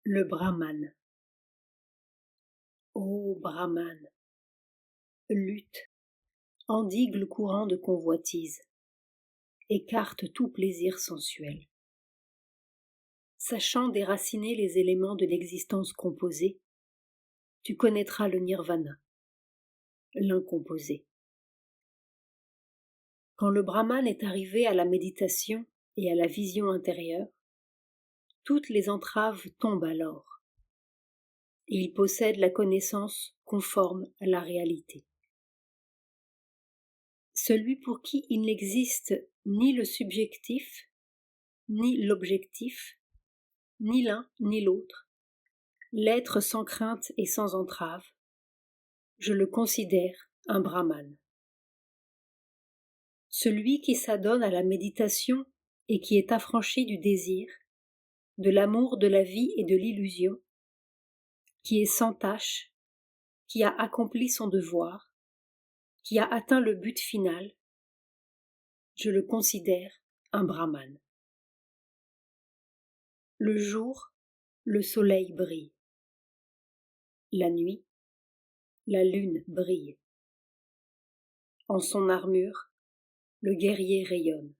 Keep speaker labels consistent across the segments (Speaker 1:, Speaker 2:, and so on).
Speaker 1: Le Brahman. Ô Brahman, lutte, endigue le courant de convoitise, écarte tout plaisir sensuel. Sachant déraciner les éléments de l'existence composée, tu connaîtras le nirvana, l'incomposé. Quand le Brahman est arrivé à la méditation et à la vision intérieure, toutes les entraves tombent alors, et il possède la connaissance conforme à la réalité. Celui pour qui il n'existe ni le subjectif, ni l'objectif, ni l'un ni l'autre, l'être sans crainte et sans entrave, je le considère un Brahman. Celui qui s'adonne à la méditation et qui est affranchi du désir, de l'amour de la vie et de l'illusion, qui est sans tache, qui a accompli son devoir, qui a atteint le but final, je le considère un Brahman. Le jour, le soleil brille. La nuit, la lune brille. En son armure, le guerrier rayonne.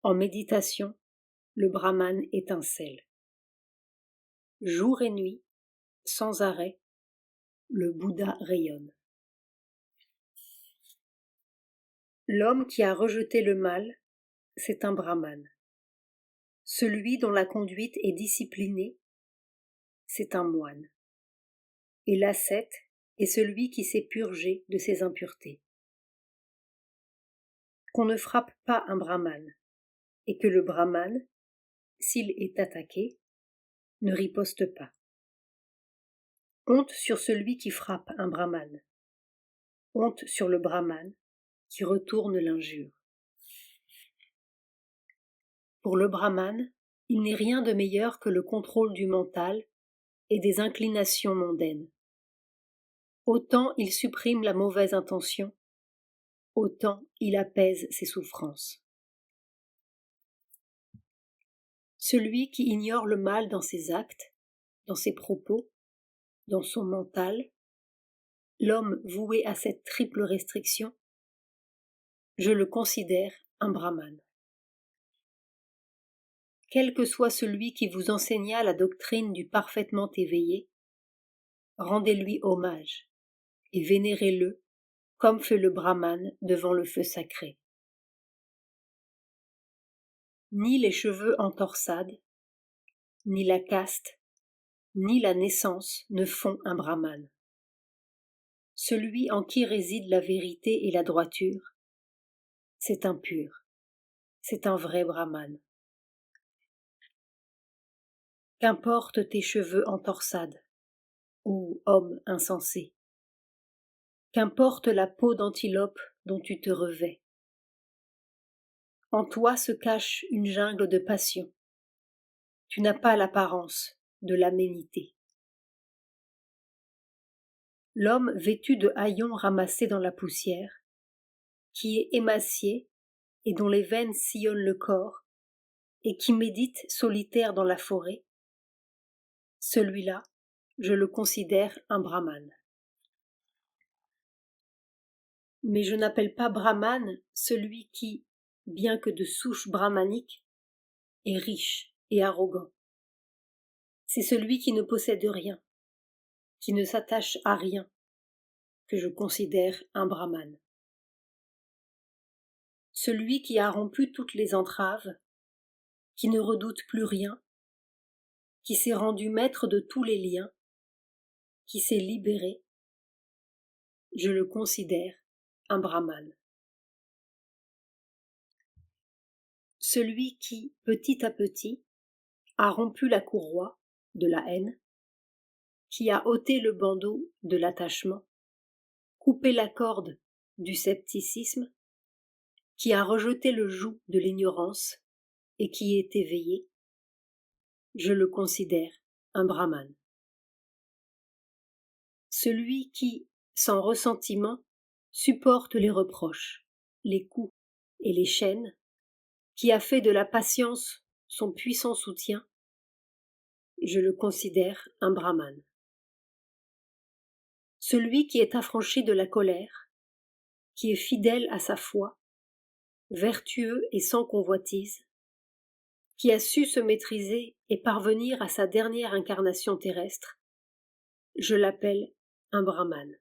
Speaker 1: En méditation, le Brahman étincelle. Jour et nuit, sans arrêt, le Bouddha rayonne. L'homme qui a rejeté le mal, c'est un Brahman. Celui dont la conduite est disciplinée, c'est un moine. Et l'ascète est celui qui s'est purgé de ses impuretés. Qu'on ne frappe pas un Brahman, et que le Brahman, s'il est attaqué, ne riposte pas. Honte sur celui qui frappe un Brahman. Honte sur le Brahman qui retourne l'injure. Pour le Brahman, il n'est rien de meilleur que le contrôle du mental et des inclinations mondaines. Autant il supprime la mauvaise intention, autant il apaise ses souffrances. Celui qui ignore le mal dans ses actes, dans ses propos, dans son mental, l'homme voué à cette triple restriction, je le considère un Brahman. Quel que soit celui qui vous enseigna la doctrine du parfaitement éveillé, rendez-lui hommage et vénérez-le comme fait le Brahman devant le feu sacré. Ni les cheveux en torsade, ni la caste, ni la naissance ne font un Brahman. Celui en qui réside la vérité et la droiture, c'est un pur, c'est un vrai Brahman. Qu'importe tes cheveux en torsade, ô homme insensé. Qu'importe la peau d'antilope dont tu te revais. En toi se cache une jungle de passion. Tu n'as pas l'apparence de l'aménité. L'homme vêtu de haillons ramassés dans la poussière, qui est émacié et dont les veines sillonnent le corps, et qui médite solitaire dans la forêt, celui-là, je le considère un Brahman. Mais je n'appelle pas Brahman celui qui, bien que de souche brahmanique, est riche et arrogant. C'est celui qui ne possède rien, qui ne s'attache à rien, que je considère un Brahman. Celui qui a rompu toutes les entraves, qui ne redoute plus rien, qui s'est rendu maître de tous les liens, qui s'est libéré, je le considère un Brahman. Celui qui, petit à petit, a rompu la courroie de la haine, qui a ôté le bandeau de l'attachement, coupé la corde du scepticisme, qui a rejeté le joug de l'ignorance et qui est éveillé, je le considère un Brahman. Celui qui, sans ressentiment, supporte les reproches, les coups et les chaînes, qui a fait de la patience son puissant soutien, je le considère un brahmane. Celui qui est affranchi de la colère, qui est fidèle à sa foi, vertueux et sans convoitise, qui a su se maîtriser et parvenir à sa dernière incarnation terrestre, je l'appelle un brahmane.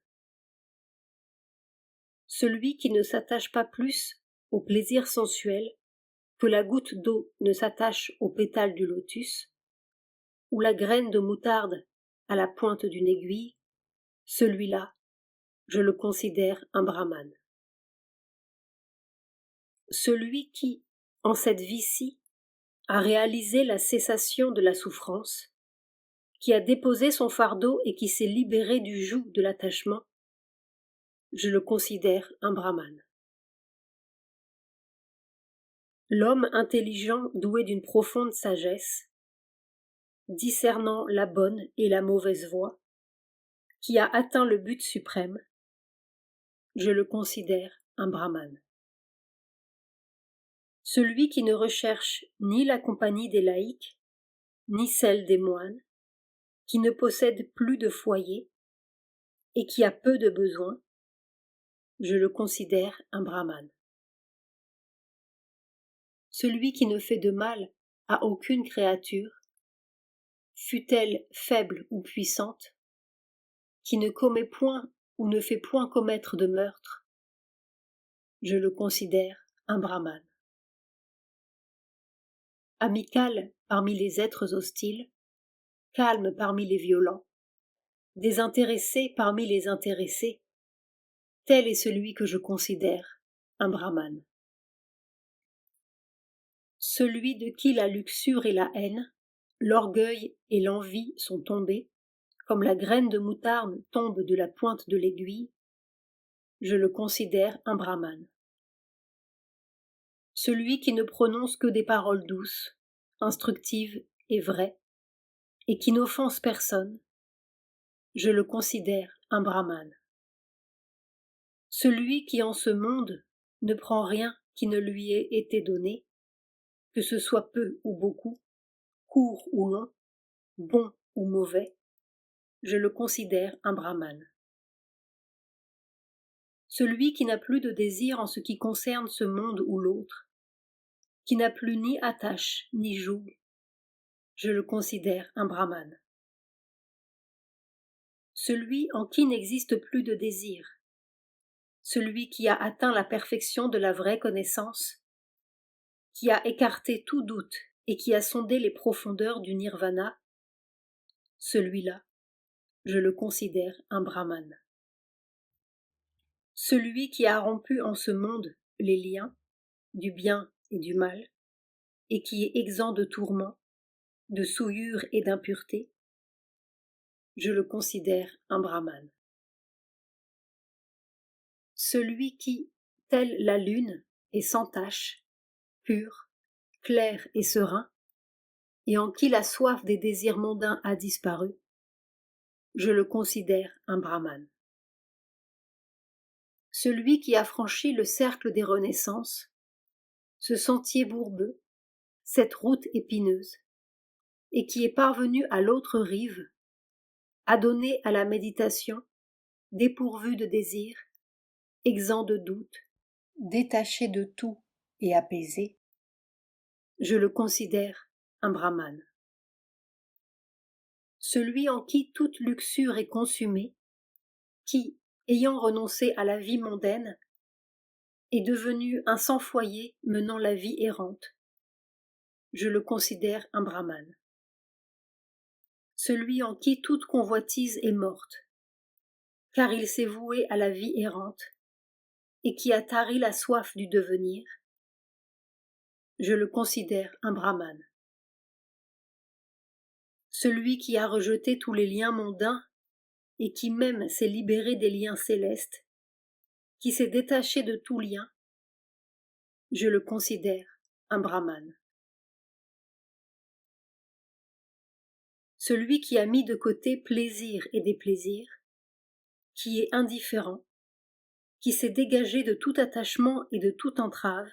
Speaker 1: Celui qui ne s'attache pas plus au plaisir sensuel que la goutte d'eau ne s'attache au pétale du lotus, ou la graine de moutarde à la pointe d'une aiguille, celui-là, je le considère un brahmane. Celui qui, en cette vie-ci, a réalisé la cessation de la souffrance, qui a déposé son fardeau et qui s'est libéré du joug de l'attachement, je le considère un brahmane. L'homme intelligent doué d'une profonde sagesse, discernant la bonne et la mauvaise voie, qui a atteint le but suprême, je le considère un brahmane. Celui qui ne recherche ni la compagnie des laïcs, ni celle des moines, qui ne possède plus de foyer et qui a peu de besoins, je le considère un brahmane. Celui qui ne fait de mal à aucune créature, fût-elle faible ou puissante, qui ne commet point ou ne fait point commettre de meurtre, je le considère un brahmane. Amical parmi les êtres hostiles, calme parmi les violents, désintéressé parmi les intéressés, tel est celui que je considère un brahmane. Celui de qui la luxure et la haine, l'orgueil et l'envie sont tombés, comme la graine de moutarde tombe de la pointe de l'aiguille, je le considère un brahmane. Celui qui ne prononce que des paroles douces, instructives et vraies, et qui n'offense personne, je le considère un brahmane. Celui qui en ce monde ne prend rien qui ne lui ait été donné, que ce soit peu ou beaucoup, court ou long, bon ou mauvais, je le considère un brahmane. Celui qui n'a plus de désir en ce qui concerne ce monde ou l'autre, qui n'a plus ni attache ni joug, je le considère un brahmane. Celui en qui n'existe plus de désir, celui qui a atteint la perfection de la vraie connaissance, qui a écarté tout doute et qui a sondé les profondeurs du nirvana, celui-là, je le considère un brahmane. Celui qui a rompu en ce monde les liens du bien et du mal, et qui est exempt de tourments, de souillure et d'impureté, je le considère un brahmane. Celui qui, tel la lune, est sans tache, pur, clair et serein, et en qui la soif des désirs mondains a disparu, je le considère un brahmane. Celui qui a franchi le cercle des renaissances, ce sentier bourbeux, cette route épineuse, et qui est parvenu à l'autre rive, a donné à la méditation, dépourvu de désir, exempt de doute, détaché de tout et apaisé, je le considère un brahmane. Celui en qui toute luxure est consumée, qui, ayant renoncé à la vie mondaine, est devenu un sans-foyer menant la vie errante, je le considère un brahmane. Celui en qui toute convoitise est morte, car il s'est voué à la vie errante, et qui a tari la soif du devenir, je le considère un brahmane. Celui qui a rejeté tous les liens mondains, et qui même s'est libéré des liens célestes, qui s'est détaché de tout lien, je le considère un brahmane. Celui qui a mis de côté plaisir et déplaisir, qui est indifférent, qui s'est dégagé de tout attachement et de toute entrave,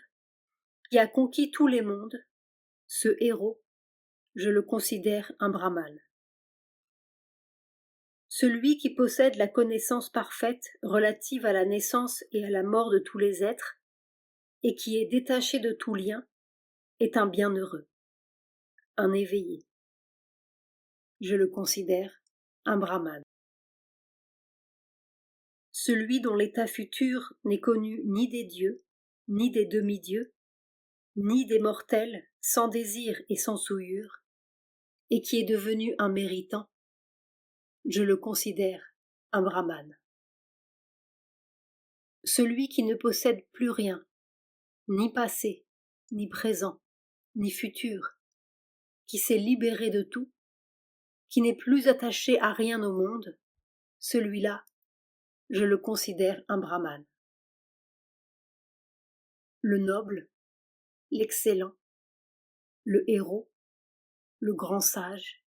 Speaker 1: qui a conquis tous les mondes, ce héros, je le considère un brahmane. Celui qui possède la connaissance parfaite relative à la naissance et à la mort de tous les êtres, et qui est détaché de tout lien, est un bienheureux, un éveillé. Je le considère un brahmane. Celui dont l'état futur n'est connu ni des dieux, ni des demi-dieux, ni des mortels sans désir et sans souillure, et qui est devenu un méritant, je le considère un brahmane. Celui qui ne possède plus rien, ni passé, ni présent, ni futur, qui s'est libéré de tout, qui n'est plus attaché à rien au monde, celui-là, je le considère un brahmane. Le noble, l'excellent, le héros, le grand sage,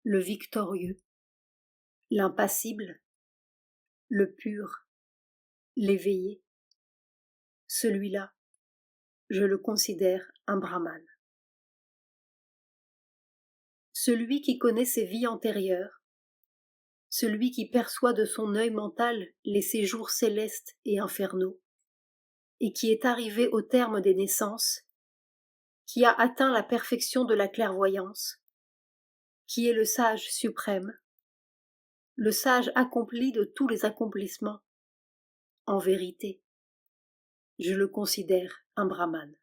Speaker 1: le victorieux, l'impassible, le pur, l'éveillé, celui-là, je le considère un brahmane. Celui qui connaît ses vies antérieures, celui qui perçoit de son œil mental les séjours célestes et infernaux, et qui est arrivé au terme des naissances, qui a atteint la perfection de la clairvoyance, qui est le sage suprême, le sage accompli de tous les accomplissements, en vérité, je le considère un brahmane.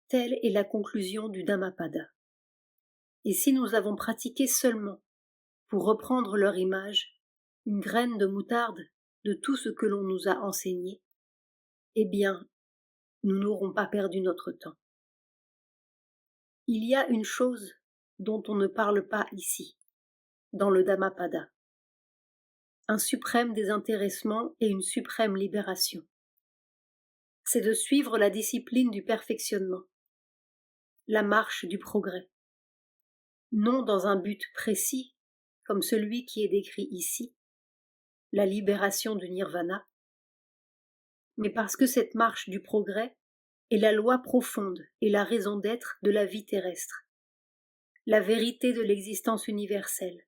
Speaker 1: Telle est la conclusion du Dhammapada. Et si nous avons pratiqué seulement, pour reprendre leur image, une graine de moutarde de tout ce que l'on nous a enseigné, eh bien, nous n'aurons pas perdu notre temps. Il y a une chose dont on ne parle pas ici, dans le Dhammapada, un suprême désintéressement et une suprême libération. C'est de suivre la discipline du perfectionnement, la marche du progrès, non dans un but précis, comme celui qui est décrit ici, la libération du nirvana, mais parce que cette marche du progrès est la loi profonde et la raison d'être de la vie terrestre, la vérité de l'existence universelle,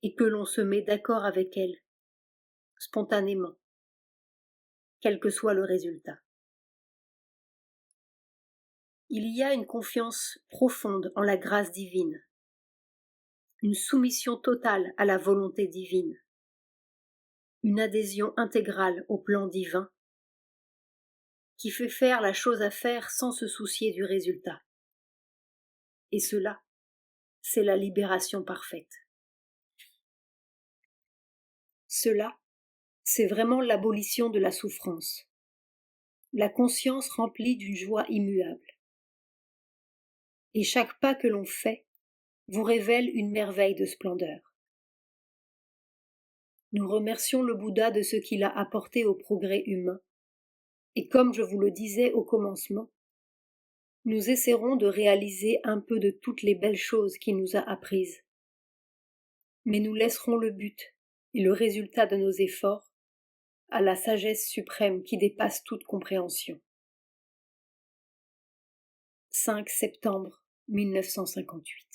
Speaker 1: et que l'on se met d'accord avec elle, spontanément, quel que soit le résultat. Il y a une confiance profonde en la grâce divine, une soumission totale à la volonté divine, une adhésion intégrale au plan divin, qui fait faire la chose à faire sans se soucier du résultat. Et cela, c'est la libération parfaite. Cela, c'est vraiment l'abolition de la souffrance, la conscience remplie d'une joie immuable. Et chaque pas que l'on fait vous révèle une merveille de splendeur. Nous remercions le Bouddha de ce qu'il a apporté au progrès humain, et comme je vous le disais au commencement, nous essaierons de réaliser un peu de toutes les belles choses qu'il nous a apprises. Mais nous laisserons le but et le résultat de nos efforts à la sagesse suprême qui dépasse toute compréhension. 5 septembre 1958